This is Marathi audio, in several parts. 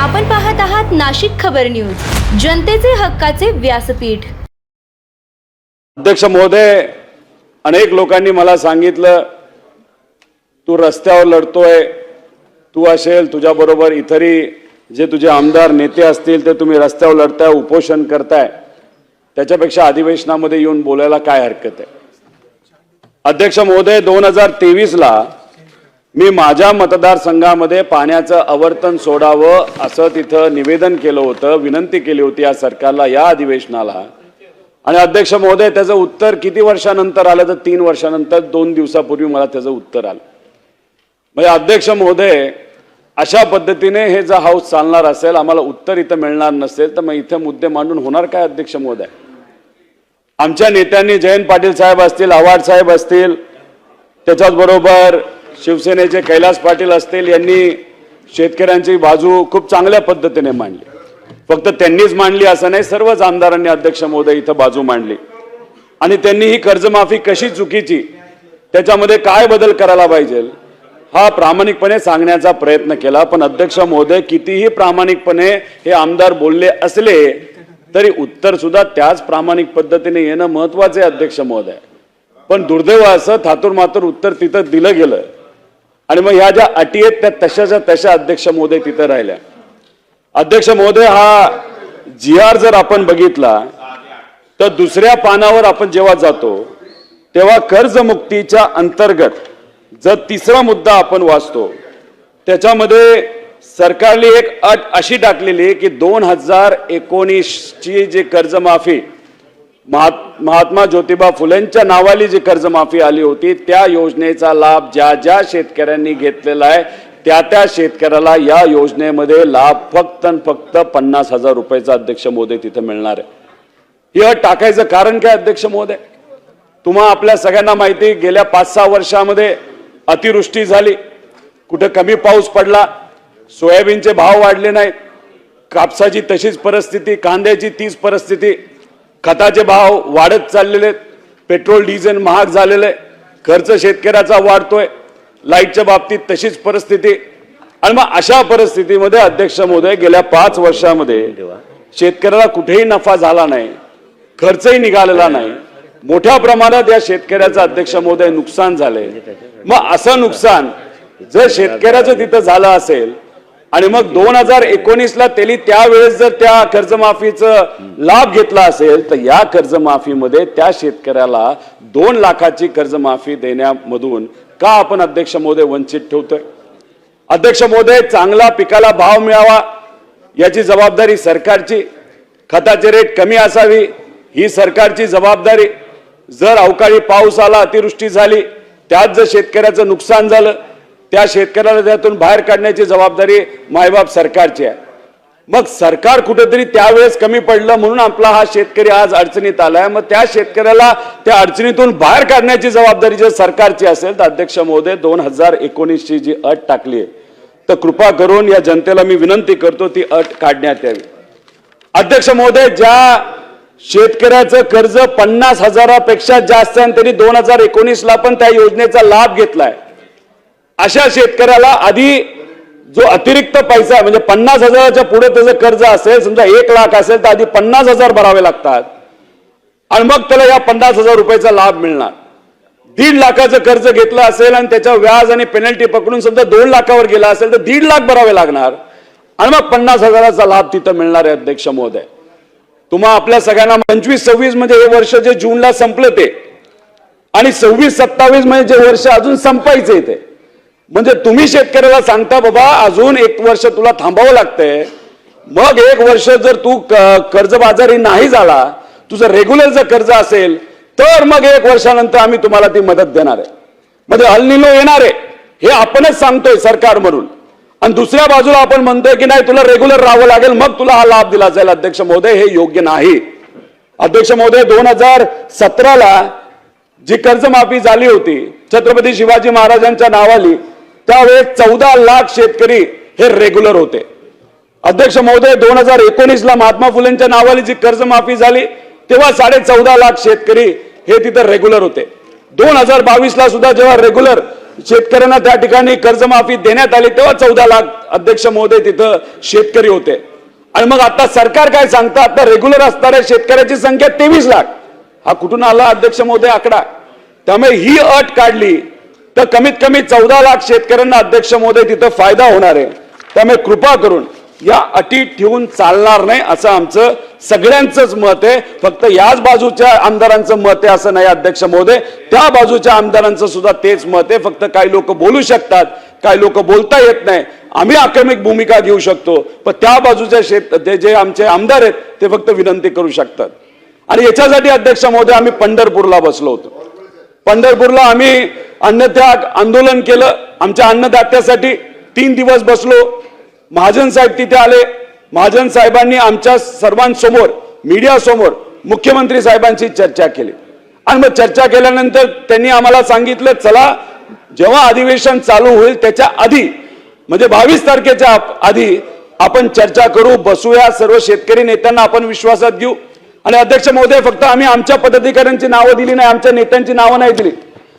आपण पाहत आहात नाशिक खबर न्यूज, जनतेचे हक्काचे व्यासपीठ। अध्यक्ष महोदय, अनेक लोकांनी मला सांगितलं तू रस्त्यावर लढतोय, तू असेल तुझ्याबरोबर इतरही जे तुझे आमदार नेते असतील ते तुम्ही रस्त्यावर लढताय, उपोषण करताय, त्याच्यापेक्षा अधिवेशनामध्ये येऊन बोलायला काय हरकत आहे। अध्यक्ष महोदय, 2023 ला मी माझ्या मतदारसंघामध्ये पाण्याचं आवर्तन सोडावं असं तिथं निवेदन केलं होतं, विनंती केली होती या सरकारला, या अधिवेशनाला। आणि अध्यक्ष महोदय, त्याचं उत्तर किती वर्षानंतर आलं तर 3 वर्षानंतर 2 दिवसापूर्वी मला त्याचं उत्तर आलं। म्हणजे अध्यक्ष महोदय, अशा पद्धतीने हे जर हाऊस चालणार असेल, आम्हाला उत्तर इथं मिळणार नसेल तर मग इथं मुद्दे मांडून होणार काय। अध्यक्ष महोदय, आमच्या नेत्यांनी जयंत पाटील साहेब असतील, आव्हाड साहेब असतील, त्याच्याच बरोबर शिवसेनेचे कैलास पाटील असतील, यांनी शेतकऱ्यांची बाजू खूप चांगल्या पद्धतीने मांडली। फक्त त्यांनीच मांडली असं नाही, सर्वच आमदारांनी अध्यक्ष महोदय इथं बाजू मांडली। आणि त्यांनी ही कर्जमाफी कशी चुकीची, त्याच्यामध्ये काय बदल करायला पाहिजे हा प्रामाणिकपणे सांगण्याचा प्रयत्न केला। पण अध्यक्ष महोदय, कितीही प्रामाणिकपणे हे आमदार बोलले असले तरी उत्तर सुद्धा त्याच प्रामाणिक पद्धतीने येणं महत्त्वाचं आहे। अध्यक्ष महोदय, पण दुर्दैव असं थातूर मातूर उत्तर तिथं दिलं गेलं आणि मग ह्या ज्या अटी आहेत त्या तशाच्या तशा अध्यक्ष महोदय तिथं राहिल्या। अध्यक्ष महोदय, हा GR जर आपण बघितला तर दुसऱ्या पानावर आपण जेव्हा जातो तेव्हा कर्जमुक्तीच्या अंतर्गत जर तिसरा मुद्दा आपण वाचतो त्याच्यामध्ये सरकारने एक अट अशी टाकलेली की 2019 ची जी कर्जमाफी महात्मा ज्योतिबा फुलेंच्या नावाली जी कर्जमाफी आली होती त्या योजनेचा लाभ ज्या ज्या शेतकऱ्यांनी घेतलेला आहे त्या शेतकऱ्याला या योजनेमध्ये लाभ फक्त 50,000 रुपयाचा अध्यक्ष महोदय तिथे मिळणार आहे। ही अट टाकायचं कारण काय अध्यक्ष महोदय? तुम्हा आपल्या सगळ्यांना माहिती, गेल्या 5-6 वर्षामध्ये अतिवृष्टी झाली, कुठे कमी पाऊस पडला, सोयाबीनचे भाव वाढले नाहीत, कापसाची तशीच परिस्थिती, कांद्याची तीच परिस्थिती, खताचे भाव वाढत चाललेले, पेट्रोल डिझेल महाग झालेले, खर्च शेतकऱ्याचा वाढतोय, लाईटच्या बाबतीत तशीच परिस्थिती। आणि मग अशा परिस्थितीमध्ये अध्यक्ष महोदय, गेल्या 5 वर्षामध्ये शेतकऱ्याला कुठेही नफा झाला नाही, खर्चही निघालेला नाही, मोठ्या प्रमाणात या शेतकऱ्याचं अध्यक्ष महोदय नुकसान झाले। मग असं नुकसान जर शेतकऱ्याचं तिथं झालं असेल आणि मग 2019 ला त्यांनी त्यावेळेस जर त्या कर्जमाफीचा लाभ घेतला असेल तर या कर्जमाफीमध्ये त्या शेतकऱ्याला 2 लाखाची कर्जमाफी देण्यामधून का आपण अध्यक्ष महोदय वंचित ठेवतोय? अध्यक्ष महोदय, चांगला पिकाला भाव मिळावा याची जबाबदारी सरकारची, खताचे रेट कमी असावी ही सरकारची जबाबदारी, जर अवकाळी पाऊस आला, अतिवृष्टी झाली, त्यात जर शेतकऱ्याचं नुकसान झालं त्या शेतकऱ्याला त्यातून बाहेर काढण्याची जबाबदारी मायबाप सरकारची आहे। मग सरकार कुठेतरी त्यावेळेस कमी पडलं म्हणून आपला हा शेतकरी आज अडचणीत आलाय, मग त्या शेतकऱ्याला त्या अडचणीतून बाहेर काढण्याची जबाबदारी जर सरकारची असेल तर अध्यक्ष महोदय 2019 ची जी अट टाकली आहे तर कृपा करून या जनतेला मी विनंती करतो ती अट काढण्यात यावी। अध्यक्ष महोदय, ज्या शेतकऱ्याचं कर्ज 50,000पेक्षा जास्त आणि त्यांनी 2019 ला पण त्या योजनेचा लाभ घेतलाय, अशा शेतकऱ्याला आधी जो अतिरिक्त पैसा म्हणजे 50,000च्या पुढे त्याचं कर्ज असेल, समजा 1 लाख असेल तर आधी 50,000 भरावे लागतात आणि मग त्याला या 50,000 रुपयाचा लाभ मिळणार। 1.5 लाखाचं कर्ज घेतलं असेल आणि त्याच्या व्याज आणि पेनल्टी पकडून समजा 2 लाखावर गेला असेल तर 1.5 लाख भरावे लागणार आणि मग 50,000चा लाभ तिथं मिळणार आहे। अध्यक्ष महोदय, तुम्हा आपल्या सगळ्यांना 25-26 म्हणजे हे वर्ष जे जूनला संपलं ते आणि 26-27 म्हणजे जे वर्ष अजून संपायचे ते, म्हणजे तुम्ही शेतकऱ्याला सांगता बाबा अजून 1 वर्ष तुला थांबावं लागतंय, मग 1 वर्ष जर तू कर्जबाजारी नाही झाला, तुझं रेग्युलर जर कर्ज असेल तर मग 1 वर्षानंतर आम्ही तुम्हाला ती मदत देणार आहे। म्हणजे अल्निनो येणार आहे हे आपणच सांगतोय सरकार म्हणून, आणि दुसऱ्या बाजूला आपण म्हणतोय की नाही तुला रेग्युलर राहावं लागेल मग तुला हा लाभ दिला जाईल। अध्यक्ष महोदय, हे योग्य नाही। अध्यक्ष महोदय, 2017 ला जी कर्जमाफी झाली होती छत्रपती शिवाजी महाराजांच्या नावाली, त्यावेळेस 14 लाख शेतकरी हे रेग्युलर होते। अध्यक्ष महोदय, 2019 ला महात्मा फुलेंच्या नावाली जी कर्जमाफी झाली तेव्हा 14.5 लाख शेतकरी हे तिथे रेग्युलर होते। 2022 ला सुद्धा जेव्हा रेग्युलर शेतकऱ्यांना त्या ठिकाणी कर्जमाफी देण्यात आली तेव्हा 14 लाख अध्यक्ष महोदय तिथं शेतकरी होते. आणि मग आता सरकार काय सांगतं, आता रेग्युलर असणाऱ्या शेतकऱ्याची संख्या 23 लाख. हा कुठून आला अध्यक्ष महोदय आकडा? त्यामुळे ही अट काढली तर कमीत कमी 14 लाख शेतकऱ्यांना अध्यक्ष महोदय तिथं फायदा होणार आहे. त्यामुळे कृपा करून या अटी ठेवून चालणार नाही असं आमचं सगळ्यांचंच मत आहे. फक्त याच बाजूच्या आमदारांचं मत आहे असं नाही अध्यक्ष महोदय, त्या बाजूच्या आमदारांचं सुद्धा तेच मत आहे. फक्त काही लोक बोलू शकतात, काही लोक बोलता येत नाही. आम्ही आक्रमक भूमिका घेऊ शकतो, पण त्या बाजूच्या जे आमचे आमदार आहेत ते फक्त विनंती करू शकतात. आणि याच्यासाठी अध्यक्ष महोदय आम्ही पंढरपूरला बसलो होतो. पंढरपूरला आम्ही अन्नत्याग आंदोलन केलं आमच्या अन्नदात्यासाठी. 3 दिवस बसलो. महाजन साहेब तिथे आले. महाजन साहेबांनी आमच्या सर्वांसमोर मीडिया समोर मुख्यमंत्री साहेबांची चर्चा केली. आणि मग चर्चा केल्यानंतर त्यांनी आम्हाला सांगितलं, चला जेव्हा अधिवेशन चालू होईल त्याच्या आधी म्हणजे 22 तारखेच्या आधी आपण चर्चा करू, बसूया, सर्व शेतकरी नेत्यांना आपण विश्वासात घेऊ. आणि अध्यक्ष महोदय फक्त आम्ही आमच्या पदाधिकाऱ्यांची नावं दिली नाही, आमच्या नेत्यांची नावं नाही दिली,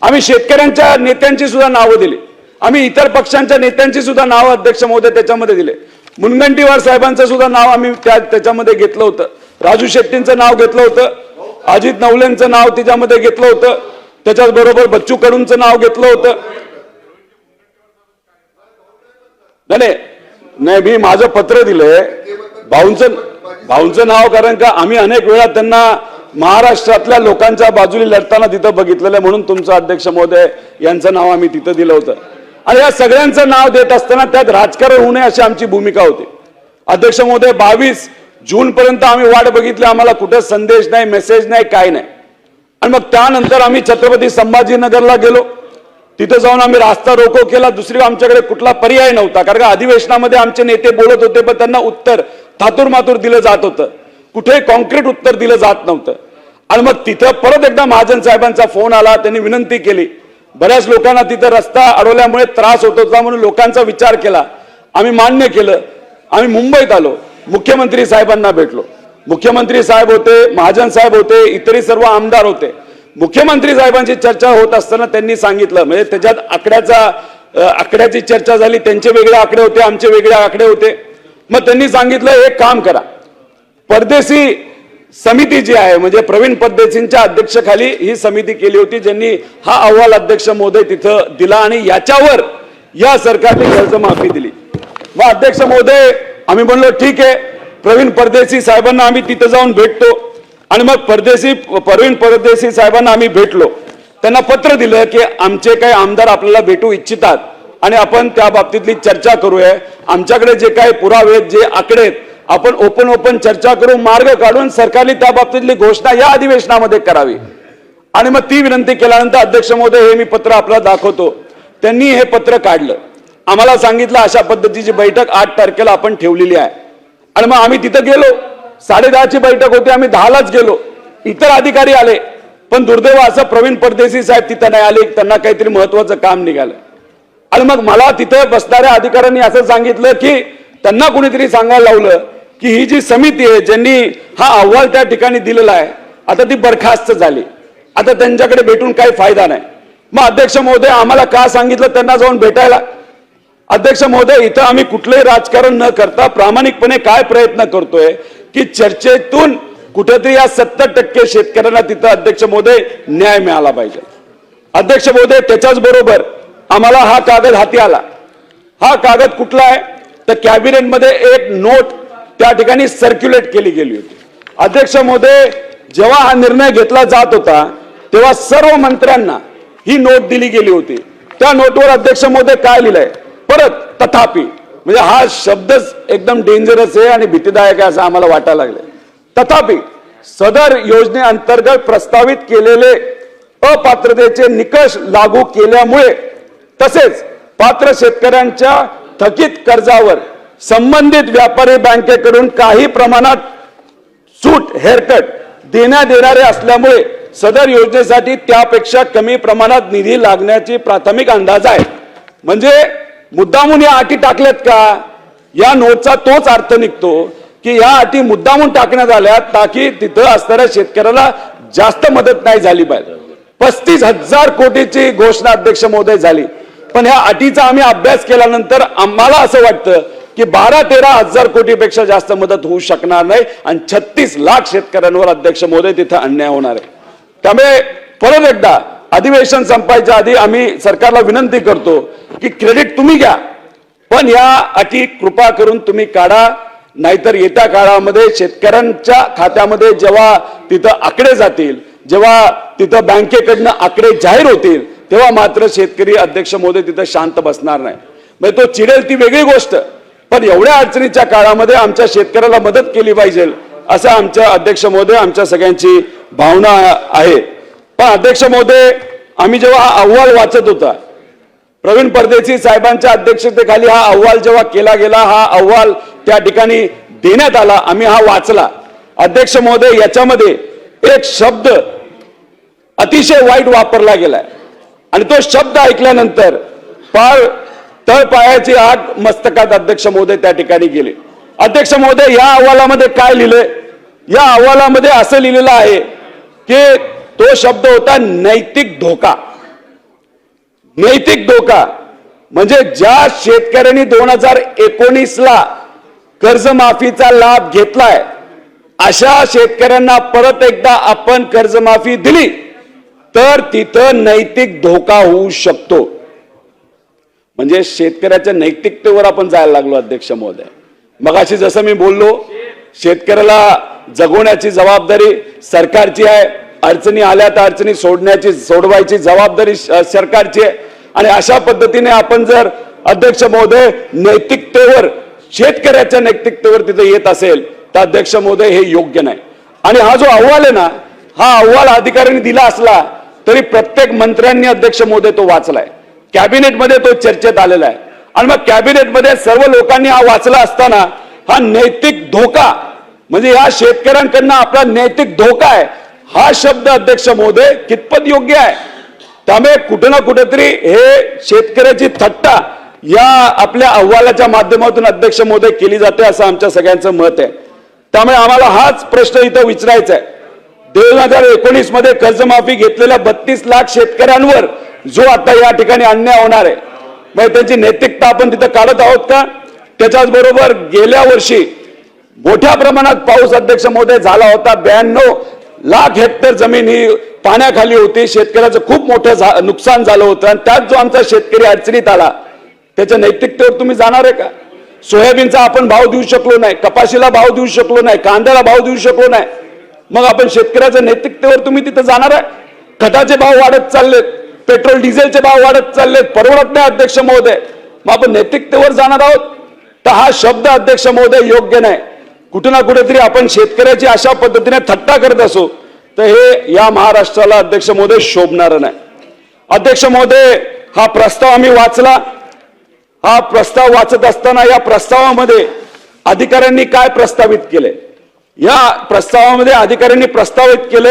आम्ही शेतकऱ्यांच्या नेत्यांची सुद्धा नावं दिली, आम्ही इतर पक्षांच्या नेत्यांची सुद्धा नावं अध्यक्ष महोदय त्याच्यामध्ये दिले. मुनगंटीवार साहेबांचं सुद्धा नाव आम्ही त्याच्यामध्ये घेतलं होतं. राजू शेट्टींचं नाव घेतलं होतं. अजित नवलेंचं नाव त्याच्यामध्ये घेतलं होतं. त्याच्याच बरोबर बच्चू कडूंचं नाव घेतलं होतं. नाही मी माझं पत्र दिलंय भाऊंचं नाव, कारण का आम्ही अनेक वेळा त्यांना महाराष्ट्रातल्या लोकांच्या बाजूने लढताना तिथं बघितलेलं आहे, म्हणून तुमचं अध्यक्ष महोदय यांचं नाव आम्ही तिथं दिलं होतं. आणि या सगळ्यांचं नाव देत असताना त्यात राजकारण होऊ नये अशी आमची भूमिका होती. अध्यक्ष महोदय 22 जून पर्यंत आम्ही वाट बघितली, आम्हाला कुठे संदेश नाही, मेसेज नाही, काय नाही. आणि मग त्यानंतर आम्ही छत्रपती संभाजीनगरला गेलो. तिथे जाऊन आम्ही रास्ता रोको केला. दुसरी आमच्याकडे कुठला पर्याय नव्हता, कारण का अधिवेशनामध्ये आमचे नेते बोलत होते पण त्यांना उत्तर थातूर मातूर दिलं जात होतं, कुठेही कॉन्क्रीट उत्तर दिलं जात नव्हतं. आणि मग तिथं परत एकदा महाजन साहेबांचा फोन आला. त्यांनी विनंती केली. बऱ्याच लोकांना तिथं रस्ता अडवल्यामुळे त्रास होत होता म्हणून लोकांचा विचार केला. आम्ही मान्य केलं. आम्ही मुंबईत आलो. मुख्यमंत्री साहेबांना भेटलो. मुख्यमंत्री साहेब होते, महाजन साहेब होते, इतरही सर्व आमदार होते. मुख्यमंत्री साहेबांची चर्चा होत असताना त्यांनी सांगितलं, म्हणजे त्याच्यात आकड्याची चर्चा झाली. त्यांचे वेगळे आकडे होते, आमचे वेगळे आकडे होते. मग त्यांनी सांगितलं, एक काम करा, परदेशी समिती जी आहे म्हणजे प्रवीण परदेशींच्या अध्यक्षाखाली ही समिती केली होती, ज्यांनी हा अहवाल अध्यक्ष महोदय तिथं दिला आणि याच्यावर या सरकारने कर्जमाफी दिली. मग अध्यक्ष महोदय आम्ही म्हणलो ठीक आहे, प्रवीण परदेशी साहेबांना आम्ही तिथं जाऊन भेटतो. आणि मग प्रवीण परदेशी साहेबांना आम्ही भेटलो. त्यांना पत्र दिलं की आमचे काही आमदार आपल्याला भेटू इच्छितात आणि आपण त्या बाबतीतली चर्चा करूया. आमच्याकडे जे काही पुरावे आहेत, जे आकडे आहेत, आपण ओपन चर्चा करू, मार्ग काढून सरकारने त्या बाबतीतली घोषणा या अधिवेशनामध्ये करावी. आणि मग ती विनंती केल्यानंतर अध्यक्ष महोदय हे मी पत्र आपल्याला दाखवतो. त्यांनी हे पत्र काढलं. आम्हाला सांगितलं अशा पद्धतीची बैठक 8 तारखेला आपण ठेवलेली आहे. आणि मग आम्ही तिथं गेलो. 10:30ची बैठक होती, आम्ही 10लाच गेलो. इतर अधिकारी आले पण दुर्दैव असं प्रवीण परदेशी साहेब तिथं नाही आले, त्यांना काहीतरी महत्वाचं काम निघालं. आणि मग मला तिथं बसणाऱ्या अधिकाऱ्यांनी असं सांगितलं की त्यांना कुणीतरी सांगायला लावलं की ही जी समिती आहे ज्यांनी हा अहवाल त्या ठिकाणी दिलेला आहे आता ती बरखास्त झाली, आता त्यांच्याकडे भेटून काही फायदा नाही. मग अध्यक्ष महोदय आम्हाला का सांगितलं त्यांना जाऊन भेटायला? अध्यक्ष महोदय इथं आम्ही कुठलंही राजकारण न करता प्रामाणिकपणे काय प्रयत्न करतोय की चर्चेतून कुठेतरी या 70% शेतकऱ्यांना तिथं अध्यक्ष महोदय न्याय मिळाला पाहिजे. अध्यक्ष महोदय त्याच्याच बरोबर आम्हाला हा कागद हाती आला. हा कागद कुठला आहे तर कॅबिनेटमध्ये एक नोट त्या ठिकाणी सर्क्युलेट केली गेली होती. अध्यक्ष महोदय जेव्हा हा निर्णय घेतला जात होता तेव्हा सर्व मंत्र्यांना ही नोट दिली गेली होती. त्या नोटवर अध्यक्ष महोदय काय लिहिलंय परत तथापि, म्हणजे हा शब्दच एकदम डेंजरस आहे आणि भीतीदायक आहे असं आम्हाला वाटायला लागलंय. तथापि सदर योजनेअंतर्गत प्रस्तावित केलेले अपात्रतेचे निकष लागू केल्यामुळे तसेच पात्र शेतकऱ्यांच्या थकीत कर्जावर संबंधित व्यापारी बँकेकडून काही प्रमाणात सूट हेअरकट देण्यात येणारे असल्यामुळे सदर योजनेसाठी त्यापेक्षा कमी प्रमाणात निधी लागण्याची प्राथमिक अंदाज आहे. म्हणजे मुद्दामून या अटी टाकल्यात का? या नोटचा तोच अर्थ निघतो की या अटी मुद्दामून टाकण्यात आल्या ताकी तिथं असणाऱ्या शेतकऱ्याला जास्त मदत नाही झाली पाहिजे. 35,000 कोटीची घोषणा अध्यक्ष महोदय झाली. पण ह्या अटीचा आम्ही अभ्यास केल्यानंतर आम्हाला असं वाटतं की 12-13 हजार कोटीपेक्षा जास्त मदत होऊ शकणार नाही आणि 36 लाख शेतकऱ्यांवर अध्यक्ष महोदय तिथं अन्याय होणार आहे. त्यामुळे परत एकदा अधिवेशन संपायच्या आधी आम्ही सरकारला विनंती करतो की क्रेडिट तुम्ही घ्या, पण या अटी कृपा करून तुम्ही काढा, नाहीतर येत्या काळामध्ये शेतकऱ्यांच्या खात्यामध्ये जेव्हा तिथं आकडे जातील, जेव्हा तिथं बँकेकडनं आकडे जाहीर होतील, तेव्हा मात्र शेतकरी अध्यक्ष महोदय तिथं शांत बसणार नाही. म्हणजे तो चिडेल ती वेगळी गोष्ट, पण एवढ्या अडचणीच्या काळामध्ये आमच्या शेतकऱ्याला मदत केली पाहिजे असं आमच्या अध्यक्ष महोदय आमच्या सगळ्यांची भावना आहे. पण अध्यक्ष महोदय, आम्ही जेव्हा हा अहवाल वाचत होता, प्रवीण परदेशी साहेबांच्या अध्यक्षतेखाली हा अहवाल जेव्हा केला गेला, हा अहवाल त्या ठिकाणी देण्यात आला, आम्ही हा वाचला. अध्यक्ष महोदय, याच्यामध्ये एक शब्द अतिशय वाईट वापरला गेलाय आणि तो शब्द ऐकल्यानंतर फार तळपायाची आग मस्तकात अध्यक्ष महोदय त्या ठिकाणी गेले. अध्यक्ष महोदय, या अहवालामध्ये काय लिहिलंय? या अहवालामध्ये असं लिहिलेलं आहे की तो शब्द होता नैतिक धोका. नैतिक धोका म्हणजे ज्या शेतकऱ्यांनी 2019ला कर्जमाफीचा लाभ घेतलाय, अशा शेतकऱ्यांना परत एकदा आपण कर्जमाफी दिली तर तिथं नैतिक धोका होऊ शकतो. म्हणजे शेतकऱ्याच्या नैतिकतेवर आपण जायला लागलो अध्यक्ष महोदय. मगाशी जसं मी बोललो, शेतकऱ्याला जगवण्याची जबाबदारी सरकारची आहे, अडचणी आल्या तर अडचणी सोडवायची जबाबदारी सरकारची आहे. आणि अशा पद्धतीने आपण जर अध्यक्ष महोदय नैतिकतेवर, शेतकऱ्याच्या नैतिकतेवर तिथे येत असेल तर अध्यक्ष महोदय हे योग्य नाही. आणि हा जो अहवाल आहे ना, हा अहवाल अधिकाऱ्यांनी दिला असला तरी प्रत्येक मंत्र्यांनी अध्यक्ष महोदय तो वाचलाय, कॅबिनेटमध्ये तो चर्चेत आलेला आहे. आणि मग कॅबिनेटमध्ये सर्व लोकांनी हा वाचला असताना हा नैतिक धोका म्हणजे या शेतकऱ्यांकडनं आपला नैतिक धोका आहे, हा शब्द अध्यक्ष महोदय कितपत योग्य आहे? त्यामुळे कुठं ना कुठेतरी हे शेतकऱ्याची थट्टा या आपल्या अहवालाच्या माध्यमातून अध्यक्ष महोदय केली जाते असं आमच्या सगळ्यांचं मत आहे. त्यामुळे आम्हाला हाच प्रश्न इथं विचारायचा आहे. 2019 मध्ये कर्जमाफी घेतलेल्या 32 लाख शेतकऱ्यांवर जो आता या ठिकाणी अन्याय होणार आहे, म्हणजे त्यांची नैतिकता आपण तिथं काढत आहोत का? त्याच्याच बरोबर गेल्या वर्षी मोठ्या प्रमाणात पाऊस अध्यक्ष महोदय झाला होता. 92 लाख हेक्टर जमीन ही पाण्याखाली होती, शेतकऱ्याचं खूप मोठं नुकसान झालं होतं आणि त्यात जो आमचा शेतकरी अडचणीत आला, त्याच्या नैतिकतेवर तुम्ही जाणार आहे का? सोयाबीनचा आपण भाव देऊ शकलो नाही, कपाशीला भाव देऊ शकलो नाही, कांद्याला भाव देऊ शकलो नाही, मग आपण शेतकऱ्याच्या नैतिकतेवर तुम्ही तिथं जाणार आहे? खताचे भाव वाढत चाललेत, पेट्रोल डिझेलचे भाव वाढत चाललेत, परवडत नाही अध्यक्ष महोदय, मग आपण नैतिकतेवर जाणार आहोत? तर हा शब्द अध्यक्ष महोदय योग्य नाही. कुठे ना कुठेतरी आपण शेतकऱ्याची अशा पद्धतीने थट्टा करत असो तर हे या महाराष्ट्राला अध्यक्ष महोदय शोभणार नाही. अध्यक्ष महोदय, हा प्रस्ताव आम्ही वाचला. हा प्रस्ताव वाचत असताना या प्रस्तावामध्ये अधिकाऱ्यांनी काय प्रस्तावित केले? या प्रस्तावामध्ये अधिकाऱ्यांनी प्रस्तावित केले